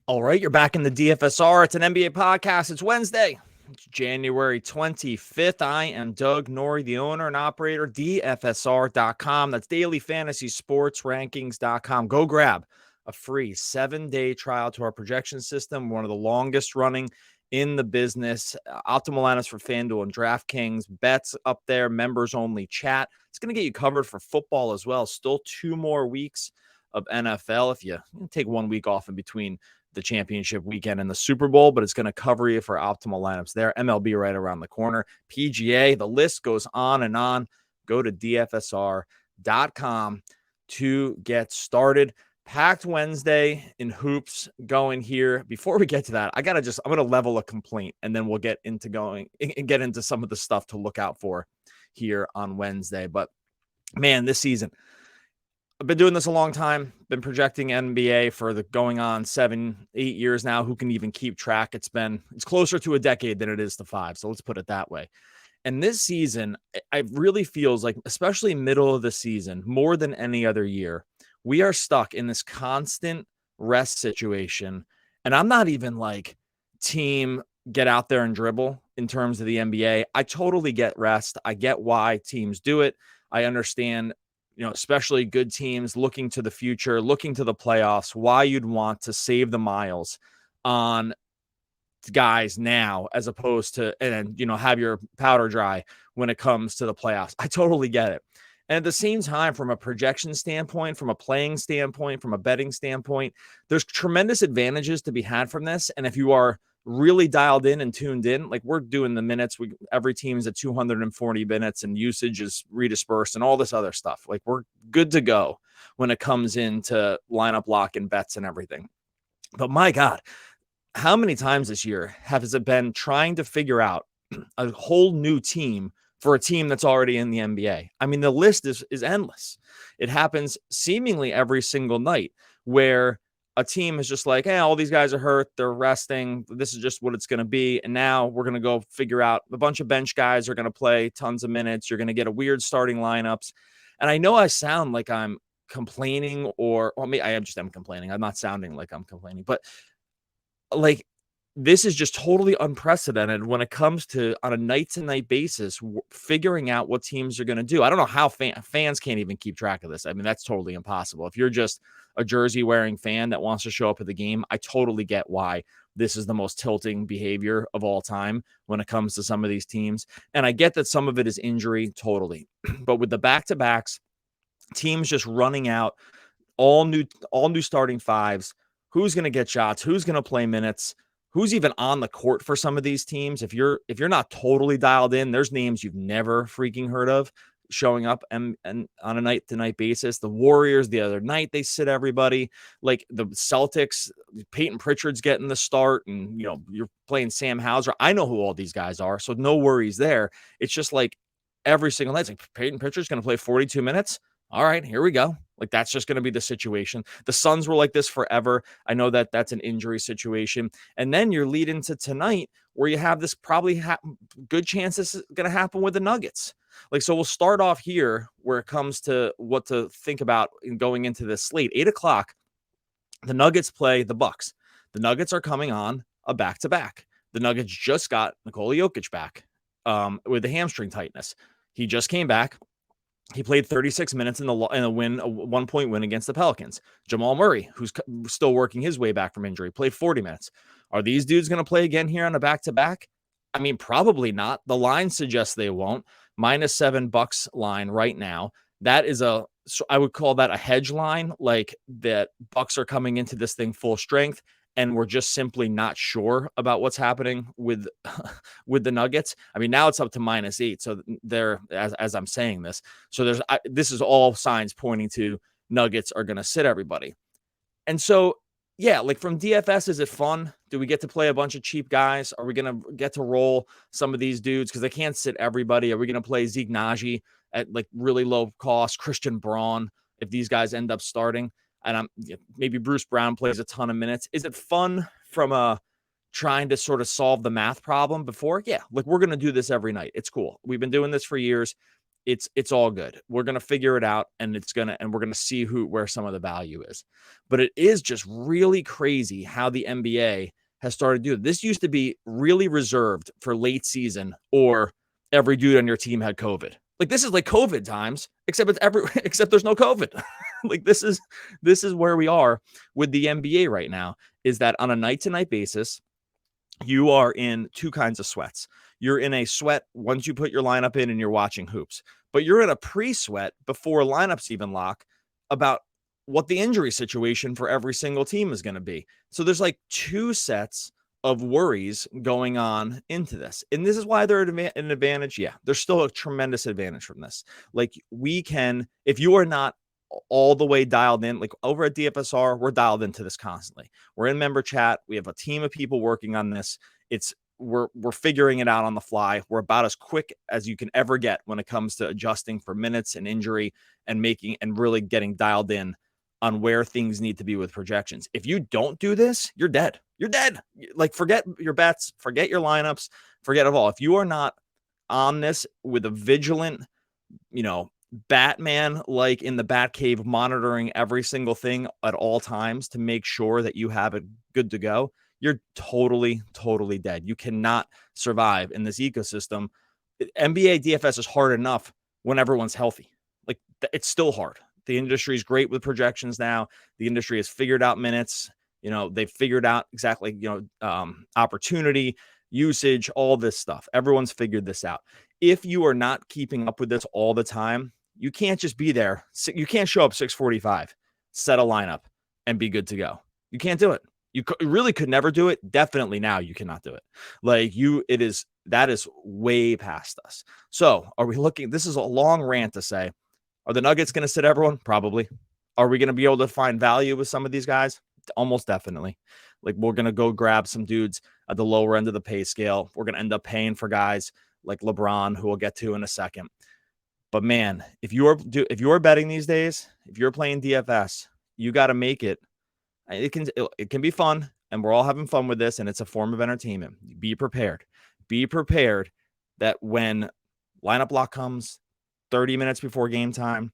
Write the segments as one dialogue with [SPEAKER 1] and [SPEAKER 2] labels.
[SPEAKER 1] All right, you're back in the DFSR. It's an NBA podcast. It's Wednesday. It's January 25th. I am Doug Norrie, the owner and operator, DFSR.com. That's Daily Fantasy Sports Rankings.com. Go grab a free 7-day trial to our projection system, one of the longest running in the business. Optimal lineups for FanDuel and DraftKings. Bets up there, members only chat. It's going to get you covered for football as well. Still 2 more weeks of NFL if you take 1 week off in between the championship weekend and the Super Bowl, but it's going to cover you for optimal lineups there. MLB right around the corner. PGA, the list goes on and on. Go to DFSR.com to get started. Packed Wednesday in hoops going here. Before we get to that, I'm going to level a complaint and then we'll get into some of the stuff to look out for here on Wednesday. But man, this season, I've been doing this a long time, been projecting NBA for the going on 7-8 years now. Who can even keep track? It's closer to a decade than it is to 5. So let's put it that way. And this season, it really feels like, especially middle of the season, more than any other year, we are stuck in this constant rest situation. And I'm not even like team get out there and dribble in terms of the NBA. I totally get rest. I get why teams do it. I understand, especially good teams looking to the future, looking to the playoffs, why you'd want to save the miles on guys now as opposed to, and have your powder dry when it comes to the playoffs. I totally get it. And at the same time, from a projection standpoint, from a playing standpoint, from a betting standpoint, there's tremendous advantages to be had from this. And if you are really dialed in and tuned in, like we're doing the minutes, every team's at 240 minutes and usage is redispersed and all this other stuff. Like we're good to go when it comes into lineup lock and bets and everything. But my God, how many times this year has it been trying to figure out a whole new team for a team that's already in the NBA? I mean, the list is endless. It happens seemingly every single night where a team is just like, hey, all these guys are hurt. They're resting. This is just what it's going to be. And now we're going to go figure out a bunch of bench guys are going to play tons of minutes. You're going to get a weird starting lineups. And I know I sound like I'm complaining I am complaining. I'm not sounding like I'm complaining, but like this is just totally unprecedented when it comes to, on a night-to-night basis, figuring out what teams are going to do. I don't know how fans can't even keep track of this. I mean, that's totally impossible. If you're just a jersey-wearing fan that wants to show up at the game, I totally get why this is the most tilting behavior of all time when it comes to some of these teams. And I get that some of it is injury, totally. But with the back-to-backs, teams just running out all new starting fives, who's going to get shots, who's going to play minutes, who's even on the court for some of these teams. If you're not totally dialed in, there's names you've never freaking heard of showing up and on a night-to-night basis. The Warriors the other night, they sit everybody. Like the Celtics, Peyton Pritchard's getting the start, and you're playing Sam Hauser. I know who all these guys are, so no worries there. It's just like every single night, it's like Peyton Pritchard's going to play 42 minutes. All right, here we go. Like that's just going to be the situation. The Suns were like this forever. I know that that's an injury situation. And then you're leading to tonight where you have this probably good chance this is going to happen with the Nuggets. Like, so we'll start off here where it comes to what to think about in going into this slate. 8:00, the Nuggets play the Bucks. The Nuggets are coming on a back-to-back. The Nuggets just got Nikola Jokic back with the hamstring tightness. He just came back. He played 36 minutes in a 1-point win against the Pelicans. Jamal Murray, who's still working his way back from injury, played 40 minutes. Are these dudes going to play again here on a back-to-back? I mean, probably not. The line suggests they won't. -7 Bucks line right now. That is I would call that a hedge line, like that Bucks are coming into this thing full strength, and we're just simply not sure about what's happening with the Nuggets. I mean, now it's up to -8. So they're, as I'm saying this, so this is all signs pointing to Nuggets are going to sit everybody. And so, yeah, like from DFS, is it fun? Do we get to play a bunch of cheap guys? Are we going to get to roll some of these dudes because they can't sit everybody? Are we going to play Zeke Naji at like really low cost, Christian Braun, if these guys end up starting? And maybe Bruce Brown plays a ton of minutes. Is it fun from trying to sort of solve the math problem before? Yeah, like we're going to do this every night. It's cool. We've been doing this for years. it's all good. We're going to figure it out, and we're going to see where some of the value is. But it is just really crazy how the NBA has started to do it. This used to be really reserved for late season, or every dude on your team had COVID. Like, this is like COVID times, except except there's no COVID. Like, this is where we are with the NBA right now, is that on a night-to-night basis, you are in two kinds of sweats. You're in a sweat once you put your lineup in and you're watching hoops, but you're in a pre-sweat before lineups even lock about what the injury situation for every single team is going to be. So there's like two sets of worries going on into this. And this is why they're an advantage. Yeah, there's still a tremendous advantage from this. Like, we can, if you are not all the way dialed in, like over at DFSR, we're dialed into this constantly. We're in member chat. We have a team of people working on this. We're figuring it out on the fly. We're about as quick as you can ever get when it comes to adjusting for minutes and injury and really getting dialed in on where things need to be with projections. If you don't do this, you're dead. You're dead. Like, forget your bets, forget your lineups, forget it all. If you are not on this with a vigilant, Batman, like in the Batcave, monitoring every single thing at all times to make sure that you have it good to go, you're totally, totally dead. You cannot survive in this ecosystem. NBA DFS is hard enough when everyone's healthy. Like, it's still hard. The industry is great with projections now. The industry has figured out minutes. They've figured out exactly, opportunity, usage, all this stuff. Everyone's figured this out. If you are not keeping up with this all the time, you can't just be there. You can't show up 6:45, set a lineup, and be good to go. You can't do it. You really could never do it. Definitely now you cannot do it. Like, that is way past us. So are we looking? This is a long rant to say, are the Nuggets going to sit everyone? Probably. Are we going to be able to find value with some of these guys? Almost definitely. Like, we're going to go grab some dudes at the lower end of the pay scale. We're going to end up paying for guys like LeBron, who we'll get to in a second. But man, if you are betting these days, if you're playing DFS, you got to make it. It can be fun, and we're all having fun with this, and it's a form of entertainment. Be prepared. Be prepared that when lineup lock comes, 30 minutes before game time,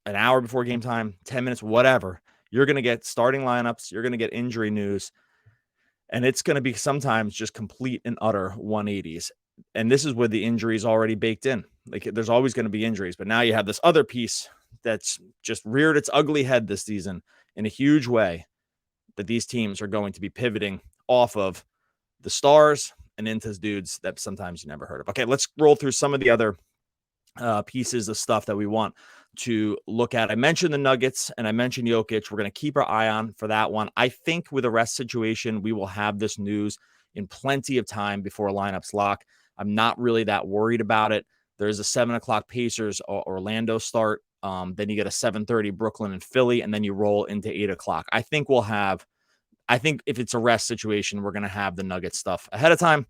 [SPEAKER 1] an hour before game time, 10 minutes, whatever, you're going to get starting lineups. You're going to get injury news, and it's going to be sometimes just complete and utter 180s. And this is where the injuries already baked in. Like, there's always going to be injuries, but now you have this other piece that's just reared its ugly head this season in a huge way, that these teams are going to be pivoting off of the stars and into dudes that sometimes you never heard of. Okay, let's roll through some of the other pieces of stuff that we want to look at. I mentioned the Nuggets and I mentioned Jokic. We're going to keep our eye on for that one. I think with a rest situation, we will have this news in plenty of time before lineups lock. I'm not really that worried about it. There's a 7:00 Pacers Orlando start. Then you get a 7:30 Brooklyn and Philly, and then you roll into 8:00. I think if it's a rest situation, we're going to have the Nuggets stuff ahead of time.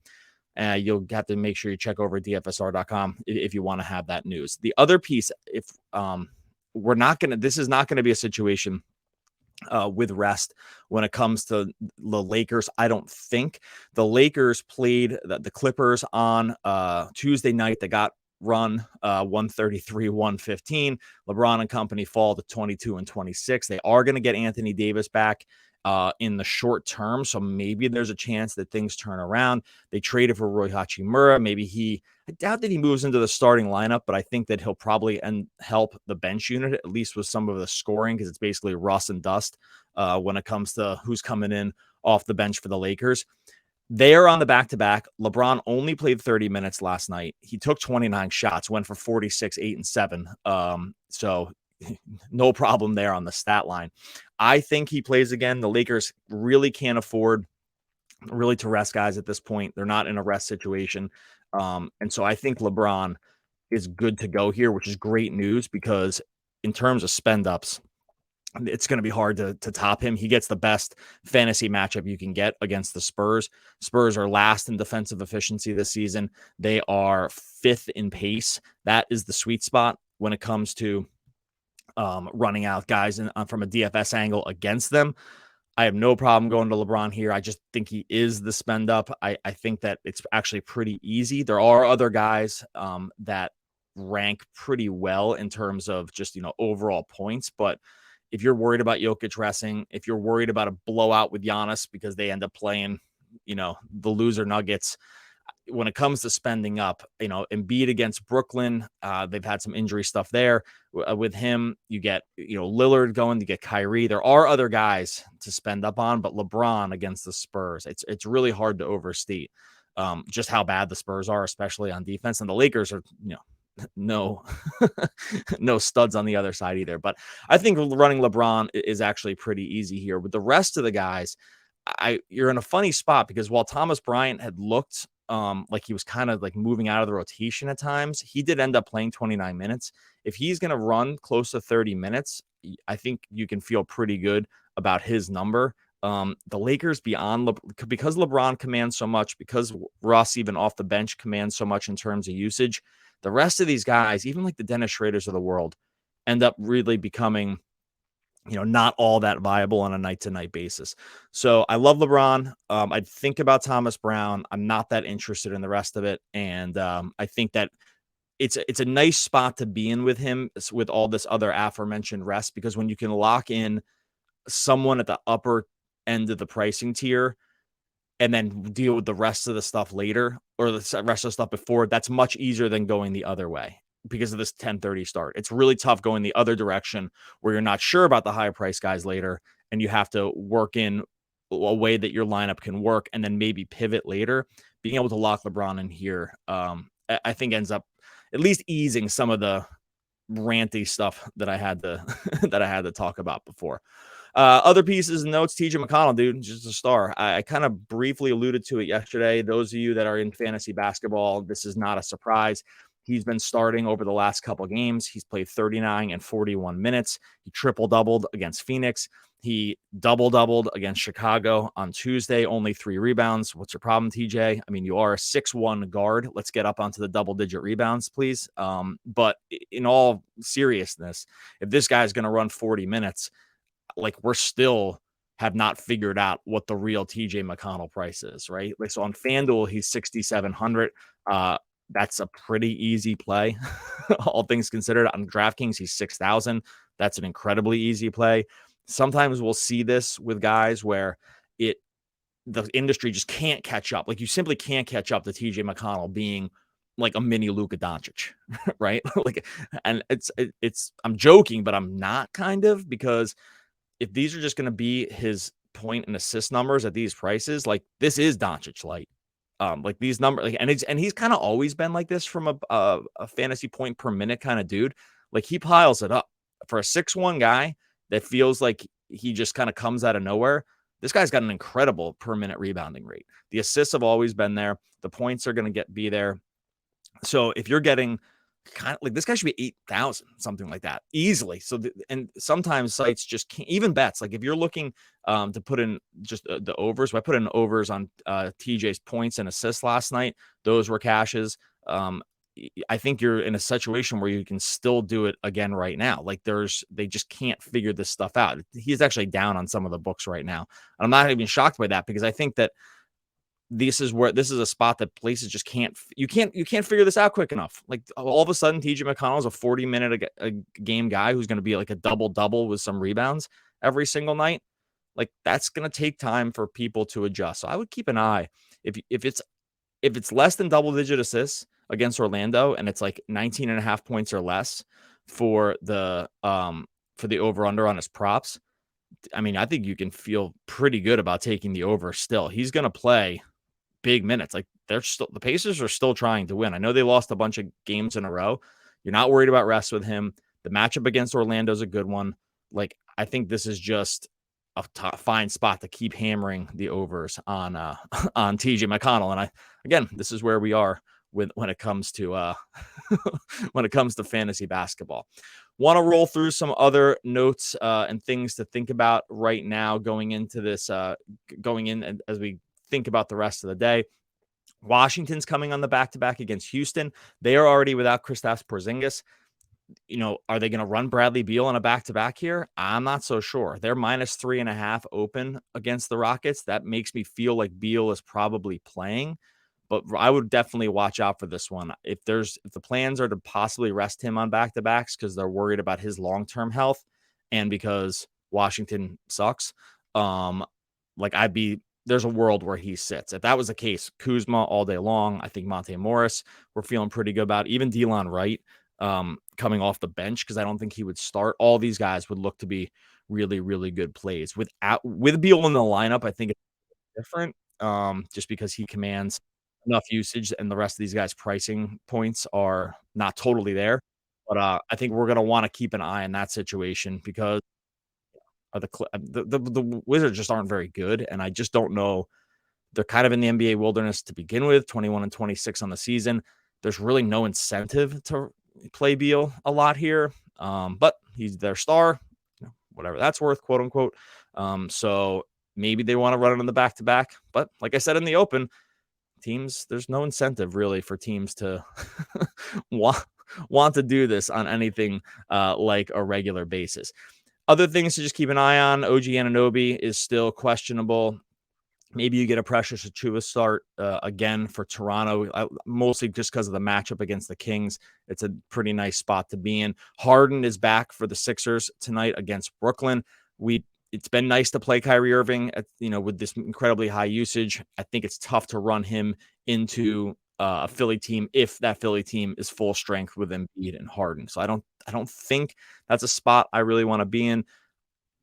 [SPEAKER 1] You'll have to make sure you check over DFSR.com if you want to have that news. The other piece, if this is not going to be a situation with rest when it comes to the Lakers. I don't think the Lakers played the Clippers on Tuesday night. They got run 133-115. LeBron and company fall to 22-26. They are going to get Anthony Davis back in the short term, so maybe there's a chance that things turn around. They traded for Rui Hachimura. I doubt that he moves into the starting lineup, but I think that he'll probably help the bench unit, at least with some of the scoring, because it's basically rust and dust when it comes to who's coming in off the bench for the Lakers. They are on the back-to-back. LeBron only played 30 minutes last night. He took 29 shots, went for 46, 8, and 7. So no problem there on the stat line. I think he plays again. The Lakers really can't afford really to rest guys at this point. They're not in a rest situation. And so I think LeBron is good to go here, which is great news, because in terms of spend ups, it's going to be hard to top him. He gets the best fantasy matchup you can get against the Spurs. Spurs are last in defensive efficiency this season. They are 5th in pace. That is the sweet spot when it comes to running out guys from a DFS angle against them. I have no problem going to LeBron here. I just think he is the spend up. I think that it's actually pretty easy. There are other guys that rank pretty well in terms of just, overall points. But if you're worried about Jokic resting, if you're worried about a blowout with Giannis because they end up playing, the loser Nuggets, when it comes to spending up, Embiid against Brooklyn, they've had some injury stuff there. With him, you get, Lillard going, you get Kyrie. There are other guys to spend up on, but LeBron against the Spurs, it's really hard to overstate just how bad the Spurs are, especially on defense. And the Lakers are, no, no studs on the other side either. But I think running LeBron is actually pretty easy here. With the rest of the guys, you're in a funny spot because while Thomas Bryant had looked like he was kind of like moving out of the rotation at times, he did end up playing 29 minutes. If he's going to run close to 30 minutes, I think you can feel pretty good about his number. The Lakers because LeBron commands so much, because Russ even off the bench commands so much in terms of usage, the rest of these guys, even like the Dennis Schraders of the world, end up really becoming not all that viable on a night-to-night basis. So I love LeBron. I think about Thomas Brown. I'm not that interested in the rest of it. And I think that it's a nice spot to be in with him with all this other aforementioned rest, because when you can lock in someone at the upper end of the pricing tier and then deal with the rest of the stuff later or the rest of the stuff before, that's much easier than going the other way. Because of this 10:30 start, it's really tough going the other direction where you're not sure about the high price guys later, and you have to work in a way that your lineup can work and then maybe pivot later. Being able to lock LeBron in here, I think ends up at least easing some of the ranty stuff that I had to that I had to talk about before. Other pieces and notes, TJ McConnell, dude, just a star. I kind of briefly alluded to it yesterday. Those of you that are in fantasy basketball, this is not a surprise. He's been starting over the last couple of games. He's played 39 and 41 minutes. He triple-doubled against Phoenix. He double-doubled against Chicago on Tuesday, only 3 rebounds. What's your problem, TJ? I mean, you are a 6'1" guard. Let's get up onto the double-digit rebounds, please. But in all seriousness, if this guy's going to run 40 minutes, like we're still have not figured out what the real TJ McConnell price is, right? Like, so on FanDuel, he's 6,700. That's a pretty easy play, all things considered. On DraftKings, he's 6,000. That's an incredibly easy play. Sometimes we'll see this with guys where the industry just can't catch up. Like, you simply can't catch up to TJ McConnell being like a mini Luka Doncic, right? And I'm joking, but I'm not, kind of, because if these are just going to be his point and assist numbers at these prices, like this is Doncic light. Like these numbers, like, and he's kind of always been like this from a fantasy point per minute kind of dude. Like, he piles it up for a 6'1" guy that feels like he just kind of comes out of nowhere. This guy's got an incredible per minute rebounding rate. The assists have always been there. The points are going to be there. So if you're getting kind of like, this guy should be 8,000, something like that, easily. So, and sometimes sites just can't, even bets. Like if you're looking to put in just the overs, I put in overs on TJ's points and assists last night. Those were cashes. I think you're in a situation where you can still do it again right now. Like they just can't figure this stuff out. He's actually down on some of the books right now. And I'm not even shocked by that, because I think that this is a spot that places just can't figure this out quick enough. Like, all of a sudden, TJ McConnell is a 40-minute a game guy who's going to be like a double with some rebounds every single night. Like, that's going to take time for people to adjust. So I would keep an eye if it's less than double-digit assists against Orlando and it's like 19.5 points or less for the over-under on his props. I mean, I think you can feel pretty good about taking the over still. He's going to play big minutes. Like, the Pacers are still trying to win. I know they lost a bunch of games in a row. You're not worried about rest with him. The matchup against Orlando is a good one. Like, I think this is just a fine spot to keep hammering the overs on TJ McConnell. And again, this is where we are when it comes to fantasy basketball. Want to roll through some other notes and things to think about right now going into this, as we think about the rest of the day. Washington's coming on the back-to-back against Houston. They are already without Kristaps Porzingis. Are they going to run Bradley Beal on a back-to-back here? I'm not so sure. They're -3.5 open against the Rockets. That makes me feel like Beal is probably playing, But I would definitely watch out for this one. If the plans are to possibly rest him on back-to-backs because they're worried about his long-term health and because Washington sucks, like there's a world where he sits. If that was the case, Kuzma all day long. I think Monte Morris, we're feeling pretty good about. Even Delon Wright coming off the bench, because I don't think he would start. All these guys would look to be really, really good plays. With Beal in the lineup, I think it's different, just because he commands enough usage and the rest of these guys' pricing points are not totally there. But I think we're going to want to keep an eye on that situation because the Wizards just aren't very good, and I just don't know. They're kind of in the NBA wilderness to begin with, 21-26 on the season. There's really no incentive to play Beal a lot here, but he's their star, whatever that's worth, quote unquote. So maybe they want to run it on the back-to-back, but like I said in the open, there's no incentive really for teams to want to do this on anything like a regular basis. Other things to just keep an eye on: OG Anunoby is still questionable. Maybe you get a Precious Achiuwa start again for Toronto, mostly just because of the matchup against the Kings. It's a pretty nice spot to be in. Harden is back for the Sixers tonight against Brooklyn. It's been nice to play Kyrie Irving with this incredibly high usage. I think it's tough to run him into a Philly team if that Philly team is full strength with Embiid and Harden. So I don't think that's a spot I really want to be in.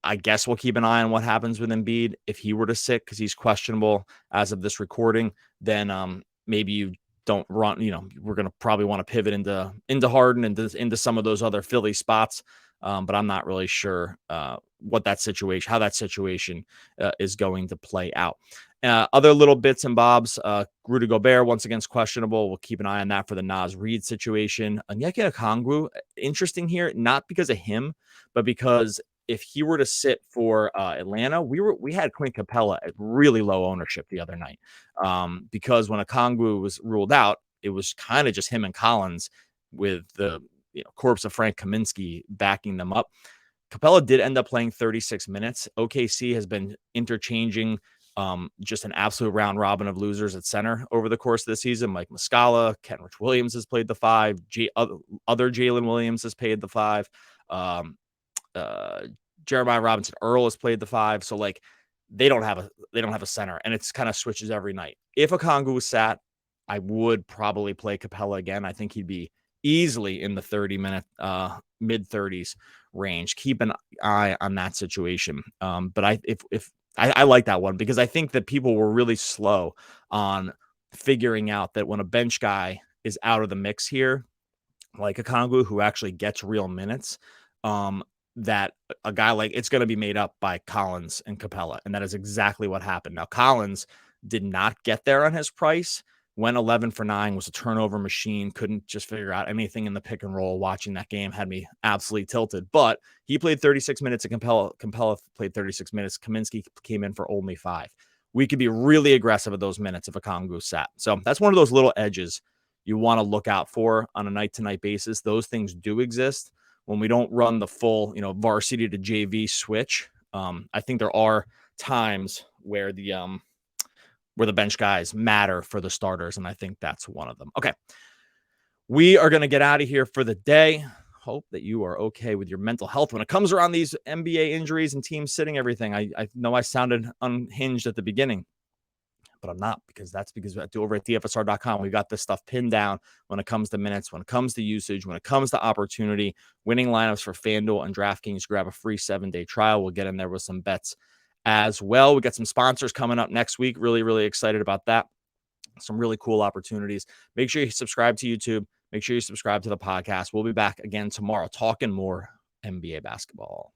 [SPEAKER 1] I guess we'll keep an eye on what happens with Embiid. If he were to sit because he's questionable as of this recording, then maybe you don't run. We're going to probably want to pivot into Harden and into some of those other Philly spots. But I'm not really sure how that situation is going to play out. Other little bits and bobs. Rudy Gobert once again questionable. We'll keep an eye on that for the Naz Reid situation. Onyeka Okongwu, interesting here, not because of him, but because if he were to sit for Atlanta, we had Clint Capella at really low ownership the other night, because when Okongwu was ruled out, it was kind of just him and Collins with the corpse of Frank Kaminsky backing them up. Capella did end up playing 36 minutes. OKC has been interchanging just an absolute round robin of losers at center over the course of the season. Mike Muscala, Kenrich Williams has played the 5. Other Jalen Williams has played the 5. Jeremiah Robinson Earl has played the 5. So like they don't have a center, and it's kind of switches every night. If Okongwu was sat, I would probably play Capella again. I think he'd be easily in the 30-minute, mid-30s range. Keep an eye on that situation. But I like that one because I think that people were really slow on figuring out that when a bench guy is out of the mix here, like Okongwu, who actually gets real minutes, that a guy like it's going to be made up by Collins and Capella. And that is exactly what happened. Now, Collins did not get there on his price. Went 11 for 9, was a turnover machine, couldn't just figure out anything in the pick and roll. Watching that game had me absolutely tilted. But he played 36 minutes, and Capella played 36 minutes. Kaminsky came in for only 5. We could be really aggressive at those minutes if Okongwu sat. So that's one of those little edges you want to look out for on a night-to-night basis. Those things do exist when we don't run the full, varsity to JV switch. I think there are times where the bench guys matter for the starters, and I think that's one of them. Okay, we are going to get out of here for the day. Hope that you are okay with your mental health when it comes around these NBA injuries and teams sitting everything. I know I sounded unhinged at the beginning, but I'm not, because over at DFSR.com, we got this stuff pinned down when it comes to minutes, when it comes to usage, when it comes to opportunity, winning lineups for FanDuel and DraftKings. Grab a free 7-day trial. We'll get in there with some bets as well. We got some sponsors coming up next week. Really, really excited about that. Some really cool opportunities. Make sure you subscribe to YouTube. Make sure you subscribe to the podcast. We'll be back again tomorrow talking more NBA basketball.